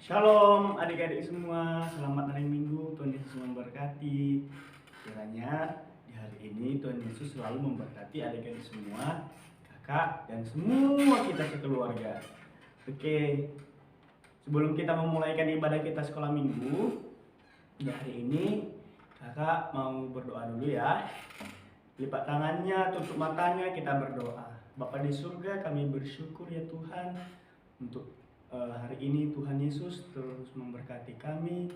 Shalom adik-adik semua, selamat hari Minggu, Tuhan Yesus memberkati. Kiranya di hari ini Tuhan Yesus selalu memberkati adik-adik semua, kakak, dan semua kita sekeluarga. Oke, sebelum kita memulaikan ibadah kita sekolah minggu, di hari ini kakak mau berdoa dulu ya. Lipat tangannya, tutup matanya, kita berdoa. Bapa di surga, kami bersyukur ya Tuhan untuk hari ini Tuhan Yesus terus memberkati kami.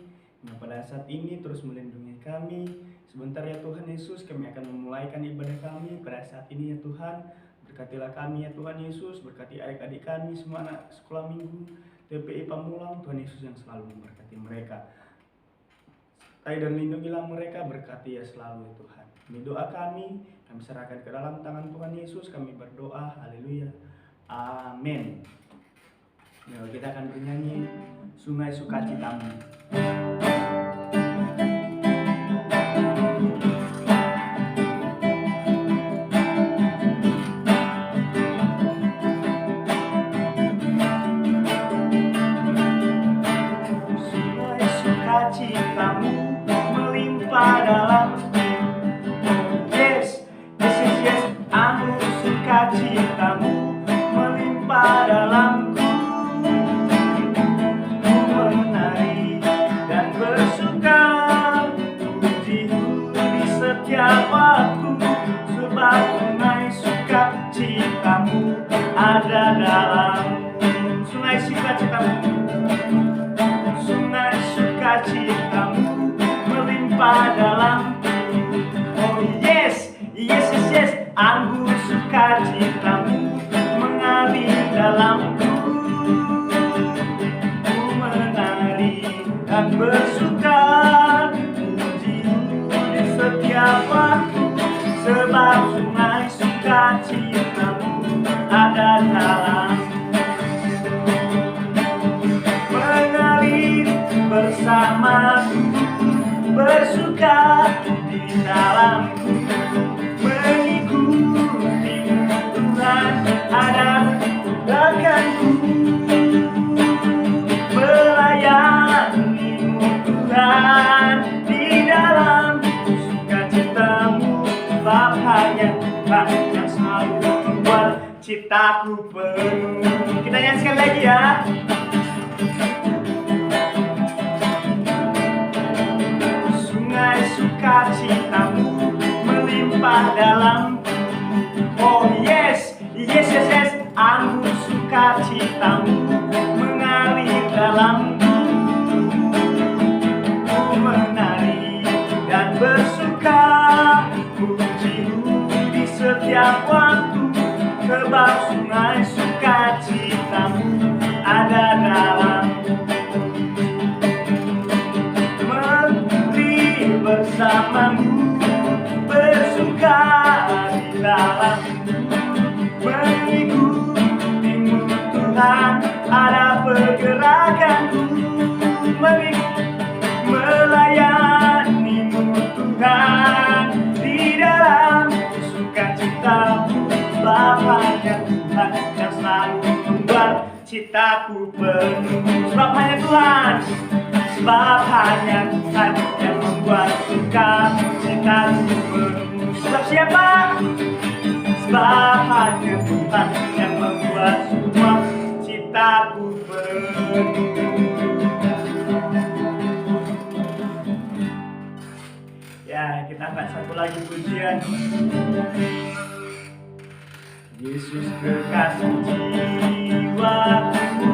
Pada saat ini terus melindungi kami. Sebentar ya Tuhan Yesus, kami akan memulaikan ibadah kami pada saat ini ya Tuhan. Berkatilah kami ya Tuhan Yesus, berkati adik-adik kami semua anak sekolah minggu TPI Pamulang. Tuhan Yesus yang selalu memberkati mereka. Sertai dan lindungilah mereka, berkati ya selalu ya Tuhan. Ini doa kami serahkan ke dalam tangan Tuhan Yesus. Kami berdoa, haleluya, amin. Ya, kita akan bernyanyi Sungai Sukacitamu. Sungai sukacitamu melimpah dalam yes, anggur sukacitamu melimpah dalamku. Setiap waktu, sebab sungai sukacitamu ada dalam sungai sukacitamu. Sungai sukacitamu melimpah dalam. Oh yes, yes, yes, yes. Anggur sukacitamu mengalir dalamku. Ku menari dan bersuka setiap waktu, sebab sungai sukacitamu ada dalam. Mengalir bersamaku, bersuka di dalamku, mengikuti Tuhan ada belakangku, melayanimu Tuhan di dalam. Sebab hanya Tuhan yang selalu membuat citaku penuh. Kita nyanyi sekali lagi ya. Sungai sukacitamu melimpah dalam. Oh yes, yes, yes, yes. Anggur sukacitamu mengalir dalamku. Ku menari dan bersuka, di setiap waktu, sebab sungai sukacitamu ada dalam. Menteri bersamamu, bersuka di dalam. Mengikutimu Tuhan ada pergerakanku, melayanimu Tuhan di dalam sukacitamu. Bapaknya Tuhan yang selalu membuat citaku penuh. Sebab hanya Tuhan, sebab hanya Tuhan yang membuat sukacitaku penuh. Sebab siapa? Sebab hanya Tuhan yang membuat semua citaku penuh. Ya, kita angkat satu lagi pujian. Yesus kekasih jiwaku,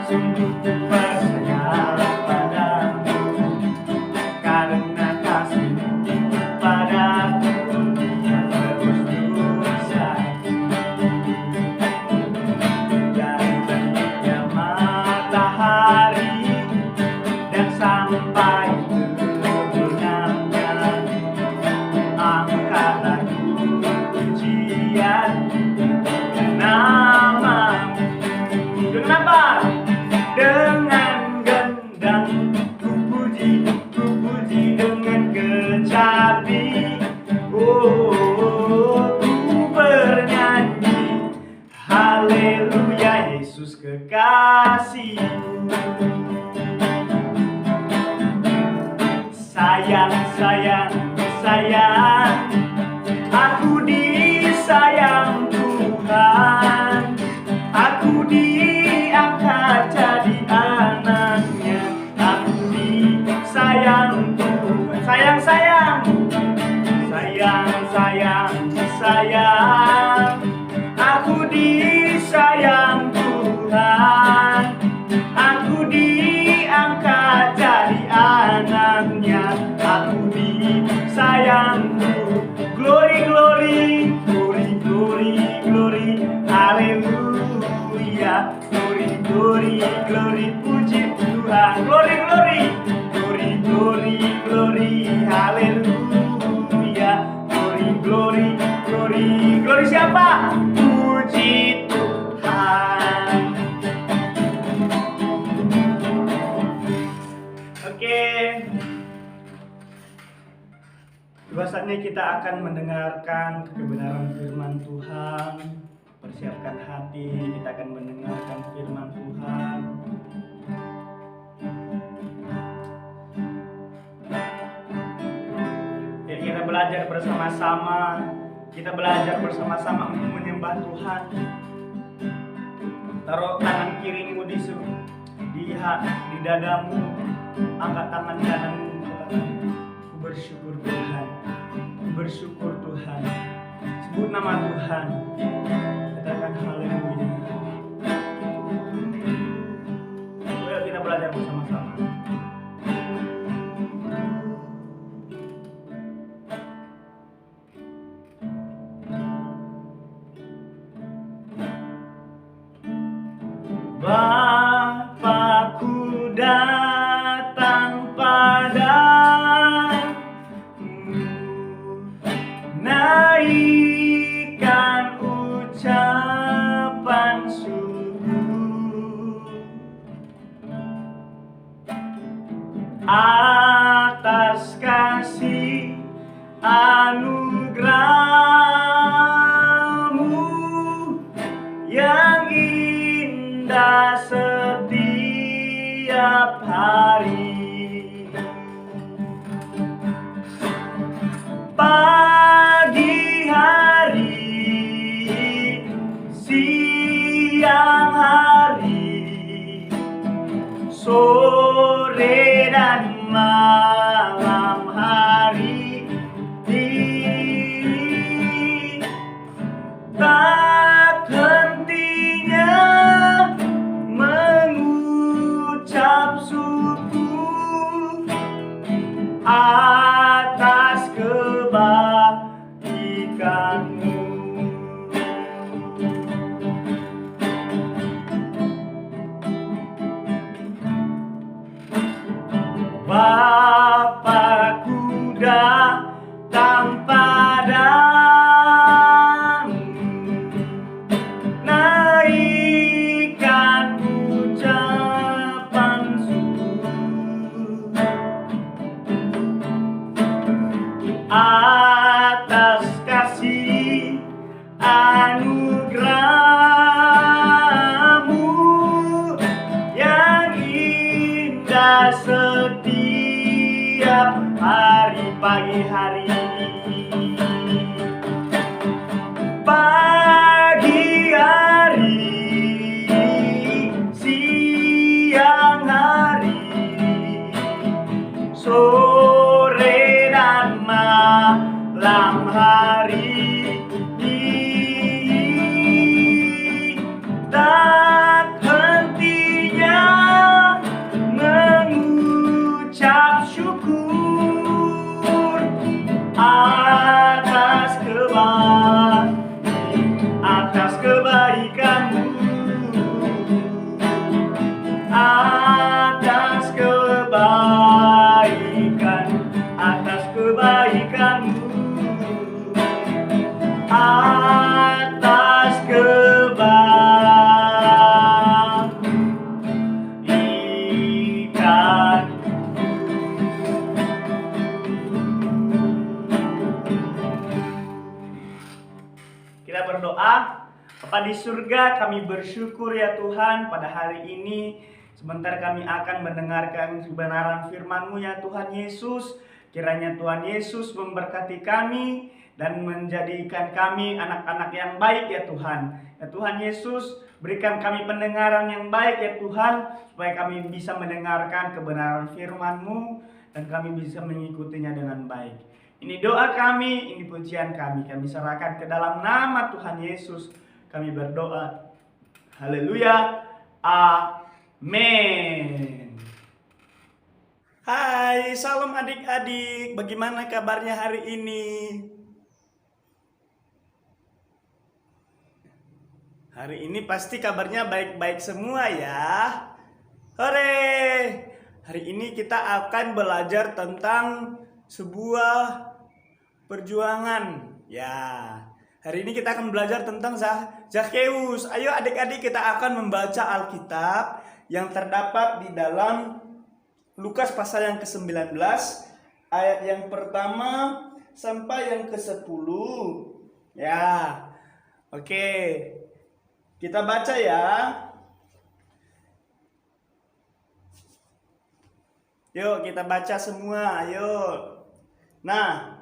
sungguh ku percaya padamu, karena kasih-Mu padaku yang terus bersatu. Dari terbitnya matahari dan sampai angkatlah pujian nama-Mu. Kenapa? Dengan gendang ku puji dengan kecapi. Oh, ku bernyanyi haleluya, Yesus kekal. kekasihku. Sayang, sayang, sayang, aku disayang Tuhan. Aku diangkat jadi anaknya. Aku disayang Tuhan. Sayang, sayang, sayang, sayang, sayang, aku disayang Tuhan. Aku diangkat jadi anaknya. Aku disayang Tuhan. Glory, glory, glory, glory, glory, haleluya. Glory, glory, glory, puji Tuhan. Glory, glory, glory, glory, glory, haleluya. Glory, glory, glory, glory siapa? Puji Tuhan. Oke. Bahasanya kita akan mendengarkan kebenaran firman Tuhan. Persiapkan hati, kita akan mendengarkan firman Tuhan. Ya, kita belajar bersama-sama. Kita belajar bersama-sama untuk menyembah Tuhan. Taruh tangan kirimu di dadamu. Angkat tangan kananmu. Bersyukur Tuhan, bersyukur Tuhan. Sebut nama Tuhan. Katakan haleluya. Ayo kita belajar bersama-sama. Bapakku datang padamu, naikkan ucapan syukur atas kasih anugerahmu yang indah setiap hari. Pagi hari, siang hari, sore dan malam hari, tak hentinya mengucap syukur atas kebajikanmu. Bapakku datang padamu, naikkan ucapan syukur atas kasih anugerahmu yang indah setiap hari. Pagi hari, pagi hari, siang hari, sore dan malam hari, tak hentinya mengucap syukur atas kebaikanmu, atas kebaikanmu, atas kebaikanmu, atas kebaikanmu. Kita berdoa. Bapa di surga, kami bersyukur ya Tuhan pada hari ini. Sebentar kami akan mendengarkan kebenaran firman-Mu ya Tuhan Yesus. Kiranya Tuhan Yesus memberkati kami dan menjadikan kami anak-anak yang baik ya Tuhan. Ya Tuhan Yesus, berikan kami pendengaran yang baik ya Tuhan, supaya kami bisa mendengarkan kebenaran firman-Mu dan kami bisa mengikutinya dengan baik. Ini doa kami, ini pujian kami serahkan ke dalam nama Tuhan Yesus. Kami berdoa. Haleluya. Amin. Hai, salam adik-adik. Bagaimana kabarnya hari ini? Hari ini pasti kabarnya baik-baik semua ya. Hore. Hari ini kita akan belajar tentang sebuah perjuangan. Ya. Hari ini kita akan belajar tentang Zakheus. Ayo adik-adik, kita akan membaca Alkitab yang terdapat di dalam Lukas pasal yang ke-19 ayat yang pertama sampai yang ke-10. Ya. Oke. Kita baca ya. Yuk kita baca semua, ayo. Nah,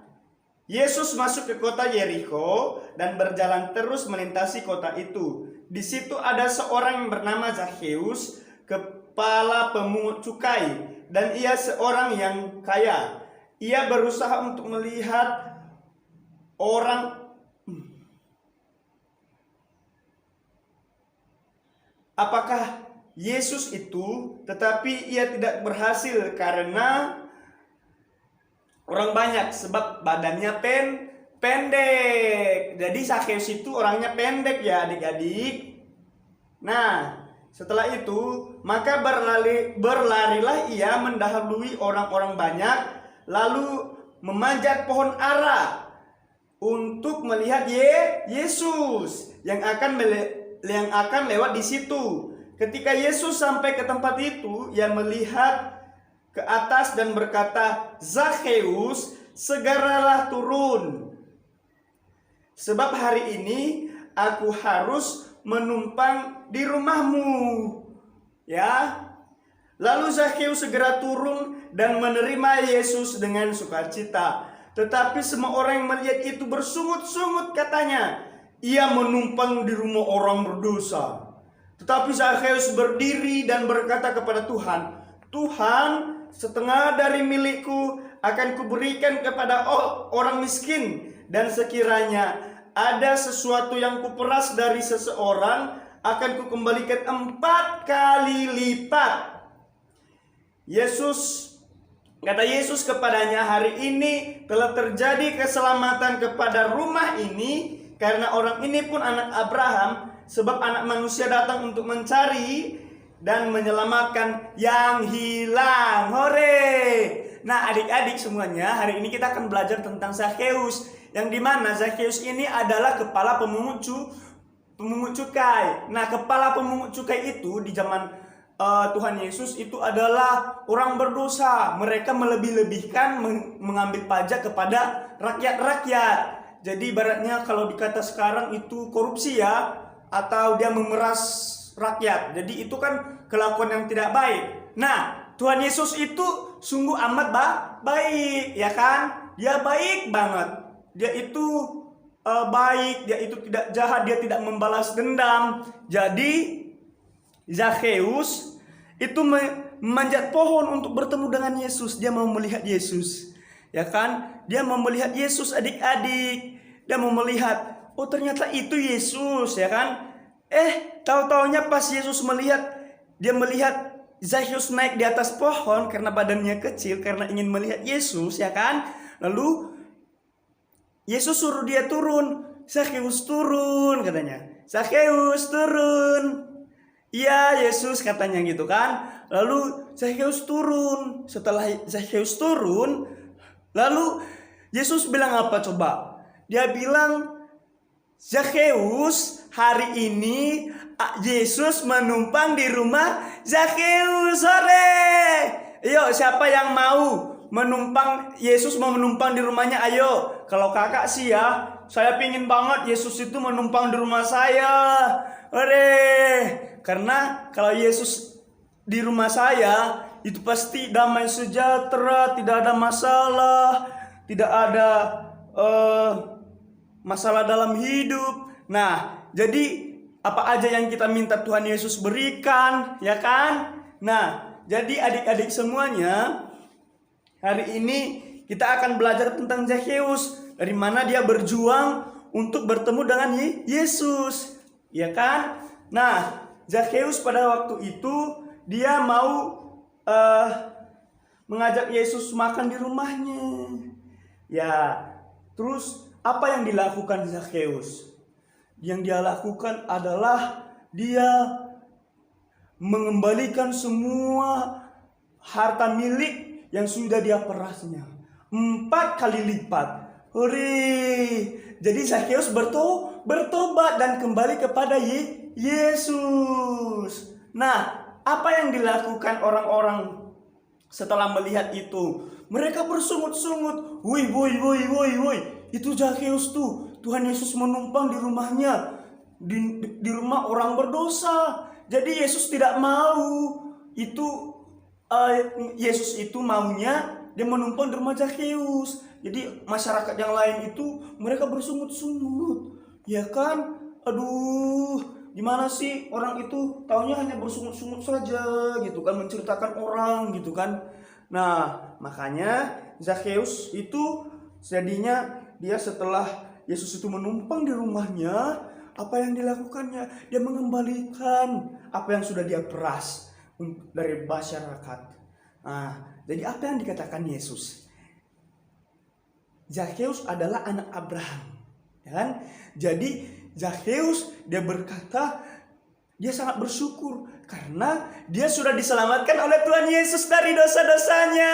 Yesus masuk ke kota Yerikho dan berjalan terus melintasi kota itu. Di situ ada seorang yang bernama Zakheus, kepala pemungut cukai, dan ia seorang yang kaya. Ia berusaha untuk melihat apakah Yesus itu, tetapi ia tidak berhasil karena orang banyak, sebab badannya pendek. Jadi Zakheus itu orangnya pendek ya adik-adik. Nah, setelah itu maka berlarilah ia mendahului orang-orang banyak, lalu memanjat pohon ara untuk melihat Yesus yang akan lewat di situ. Ketika Yesus sampai ke tempat itu, ia melihat ke atas dan berkata, "Zakheus, segeralah turun. Sebab hari ini aku harus menumpang di rumahmu." Ya. Lalu Zakheus segera turun dan menerima Yesus dengan sukacita. Tetapi semua orang yang melihat itu bersungut-sungut katanya, "Ia menumpang di rumah orang berdosa." Tetapi Zakheus berdiri dan berkata kepada Tuhan, "Tuhan, setengah dari milikku akan kuberikan kepada orang miskin, dan sekiranya ada sesuatu yang kuperas dari seseorang, akan kukembalikan 4 kali lipat." Kata Yesus kepadanya, "Hari ini telah terjadi keselamatan kepada rumah ini, karena orang ini pun anak Abraham, sebab Anak Manusia datang untuk mencari dan menyelamatkan yang hilang." Hore. Nah adik-adik semuanya, hari ini kita akan belajar tentang Zakheus, yang dimana Zakheus ini adalah kepala pemungut cukai. Nah, kepala pemungut cukai itu di zaman Tuhan Yesus itu adalah orang berdosa. Mereka melebih-lebihkan mengambil pajak kepada rakyat-rakyat. Jadi ibaratnya kalau dikata sekarang itu korupsi ya, atau dia memeras rakyat. Jadi itu kan kelakuan yang tidak baik. Nah, Tuhan Yesus itu sungguh amat baik, ya kan? Dia baik banget. Dia itu baik, dia itu tidak jahat, dia tidak membalas dendam. Jadi Zakheus itu memanjat pohon untuk bertemu dengan Yesus. Dia mau melihat Yesus, ya kan? Dia mau melihat Yesus adik-adik. Dia mau melihat, oh ternyata itu Yesus, ya kan? Tahu-taunya pas Yesus dia melihat Zakheus naik di atas pohon karena badannya kecil, karena ingin melihat Yesus, ya kan? Lalu Yesus suruh dia turun. "Zakheus turun," katanya. "Zakheus turun." "Iya Yesus," katanya gitu kan. Lalu Zakheus turun. Setelah Zakheus turun, lalu Yesus bilang apa coba? Dia bilang, "Zakheus, hari ini Yesus menumpang di rumah Zakheus." Sore. Ayo, siapa yang mau Yesus mau menumpang di rumahnya? Ayo. Kalau kakak sih ya, saya pingin banget Yesus itu menumpang di rumah saya. Karena kalau Yesus di rumah saya itu pasti damai sejahtera, tidak ada masalah, tidak ada masalah dalam hidup. Nah, jadi apa aja yang kita minta Tuhan Yesus berikan, ya kan? Nah, jadi adik-adik semuanya, hari ini kita akan belajar tentang Zakheus, dari mana dia berjuang untuk bertemu dengan Yesus, ya kan? Nah, Zakheus pada waktu itu dia mau mengajak Yesus makan di rumahnya. Ya, terus apa yang dilakukan Zakheus? Yang dia lakukan adalah dia mengembalikan semua harta milik yang sudah dia perasnya 4 kali lipat. Jadi Zakheus bertobat dan kembali kepada Yesus. Nah, apa yang dilakukan orang-orang setelah melihat itu? Mereka bersungut-sungut. Woi, itu Zakheus tuh. Tuhan Yesus menumpang di rumahnya, di rumah orang berdosa. Jadi Yesus tidak mau itu. Yesus itu maunya dia menumpang di rumah Zakheus. Jadi masyarakat yang lain itu mereka bersungut-sungut, ya kan? Aduh, gimana sih orang itu taunya hanya bersungut-sungut saja gitu kan, menceritakan orang gitu kan. Nah, makanya Zakheus itu jadinya dia setelah Yesus itu menumpang di rumahnya, apa yang dilakukannya? Dia mengembalikan apa yang sudah dia peras dari masyarakat. Nah, jadi apa yang dikatakan Yesus? Zakheus adalah anak Abraham, ya kan? Jadi Zakheus dia berkata dia sangat bersyukur karena dia sudah diselamatkan oleh Tuhan Yesus dari dosa-dosanya.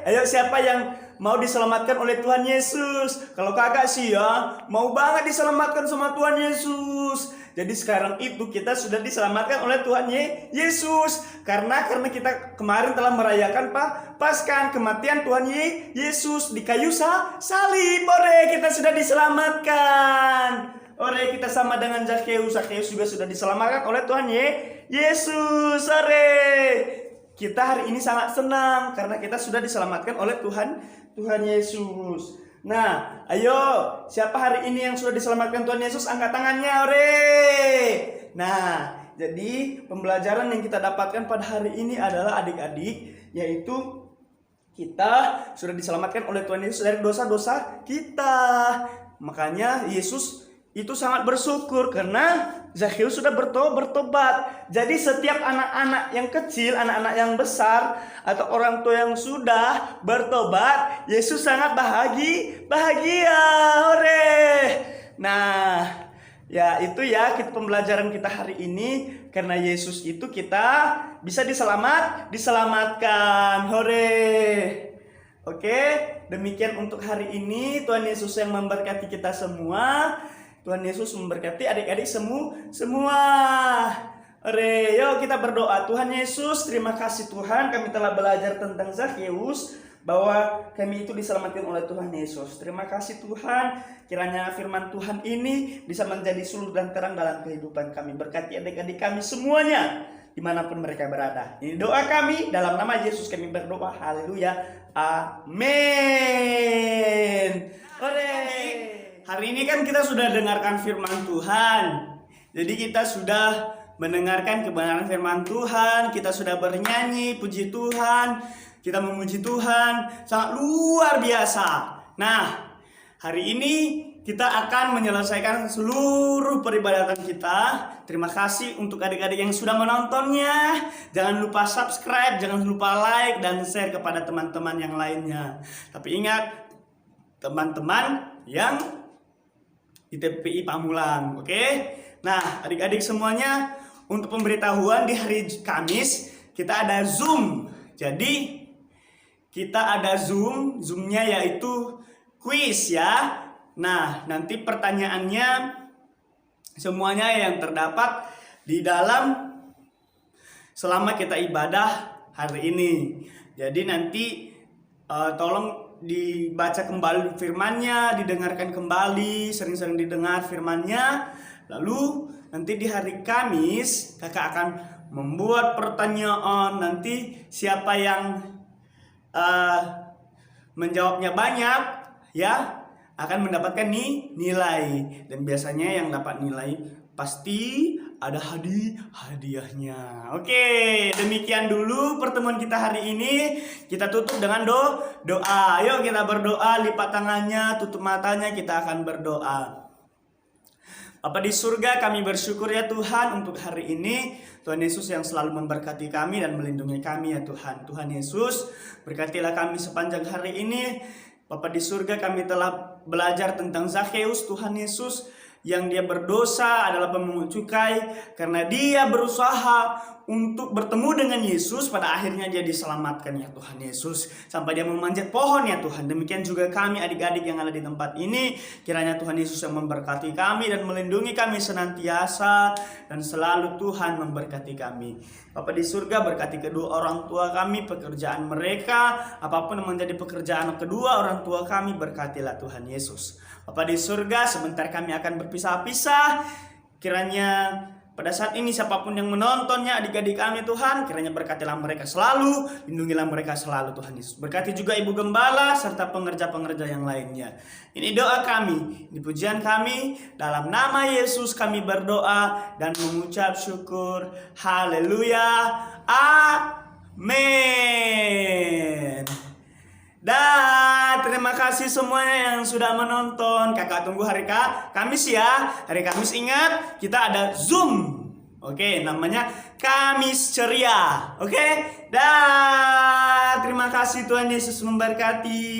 Ayo, siapa yang mau diselamatkan oleh Tuhan Yesus? Kalau kakak sih ya, mau banget diselamatkan sama Tuhan Yesus. Jadi sekarang itu kita sudah diselamatkan oleh Tuhan Yesus. Karena kita kemarin telah merayakan Paskah, kematian Tuhan Yesus di kayu salib. Kita sudah diselamatkan. Kita sama dengan Zakheus. Zakheus juga sudah diselamatkan oleh Tuhan Yesus. Kita hari ini sangat senang karena kita sudah diselamatkan oleh Tuhan Yesus. Nah, ayo, siapa hari ini yang sudah diselamatkan Tuhan Yesus? Angkat tangannya, Nah, jadi pembelajaran yang kita dapatkan pada hari ini adalah adik-adik, yaitu kita sudah diselamatkan oleh Tuhan Yesus dari dosa-dosa kita. Makanya Yesus itu sangat bersyukur karena Zakheus sudah bertobat. Jadi setiap anak-anak yang kecil, anak-anak yang besar, atau orang tua yang sudah bertobat, Yesus sangat bahagia. Nah, ya itu ya pembelajaran kita hari ini. Karena Yesus itu kita bisa diselamatkan. Oke, demikian untuk hari ini. Tuhan Yesus yang memberkati kita semua. Tuhan Yesus memberkati adik-adik semua. Yuk kita berdoa. Tuhan Yesus, terima kasih Tuhan, kami telah belajar tentang Zakheus, bahwa kami itu diselamatkan oleh Tuhan Yesus. Terima kasih Tuhan, kiranya firman Tuhan ini bisa menjadi suluh dan terang dalam kehidupan kami. Berkati adik-adik kami semuanya, dimanapun mereka berada. Ini doa kami, dalam nama Yesus kami berdoa. Haleluya, amin. Hari ini kan kita sudah dengarkan firman Tuhan. Jadi kita sudah mendengarkan kebenaran firman Tuhan. Kita sudah bernyanyi puji Tuhan. Kita memuji Tuhan sangat luar biasa. Nah, hari ini kita akan menyelesaikan seluruh peribadatan kita. Terima kasih untuk adik-adik yang sudah menontonnya. Jangan lupa subscribe, jangan lupa like dan share kepada teman-teman yang lainnya. Tapi ingat, teman-teman yang di TPI Pamulang, oke? Nah, adik-adik semuanya, untuk pemberitahuan di hari Kamis kita ada Zoom. Jadi kita ada Zoomnya yaitu quiz ya. Nah, nanti pertanyaannya semuanya yang terdapat di dalam selama kita ibadah hari ini. Jadi nanti tolong dibaca kembali firman-Nya, didengarkan kembali, sering-sering didengar firman-Nya. Lalu nanti di hari Kamis kakak akan membuat pertanyaan. Nanti siapa yang menjawabnya banyak ya akan mendapatkan nilai. Dan biasanya yang dapat nilai pasti ada hadiahnya. Oke, demikian dulu pertemuan kita hari ini. Kita tutup dengan doa. Ayo kita berdoa, lipat tangannya, tutup matanya, kita akan berdoa. Bapa di surga, kami bersyukur ya Tuhan untuk hari ini. Tuhan Yesus yang selalu memberkati kami dan melindungi kami ya Tuhan. Tuhan Yesus, berkatilah kami sepanjang hari ini. Bapa di surga, kami telah belajar tentang Zakheus, Tuhan Yesus, yang dia berdosa adalah pemungut cukai karena dia berusaha untuk bertemu dengan Yesus. Pada akhirnya dia diselamatkan ya Tuhan Yesus, sampai dia memanjat pohon ya Tuhan. Demikian juga kami adik-adik yang ada di tempat ini, kiranya Tuhan Yesus yang memberkati kami dan melindungi kami senantiasa, dan selalu Tuhan memberkati kami. Bapa di surga, berkati kedua orang tua kami, pekerjaan mereka, apapun yang menjadi pekerjaan kedua orang tua kami, berkatilah Tuhan Yesus. Bapa di surga, sebentar kami akan berpisah-pisah. Kiranya pada saat ini siapapun yang menontonnya, adik-adik kami Tuhan, kiranya berkatilah mereka selalu, lindungilah mereka selalu Tuhan Yesus. Berkati juga Ibu Gembala serta pengerja-pengerja yang lainnya. Ini doa kami, ini pujian kami, dalam nama Yesus kami berdoa dan mengucap syukur. Haleluya. Amin. Dan terima kasih semuanya yang sudah menonton. Kakak tunggu hari Kamis ya. Hari Kamis ingat kita ada Zoom. Oke, namanya Kamis Ceria. Oke. Dan terima kasih, Tuhan Yesus memberkati.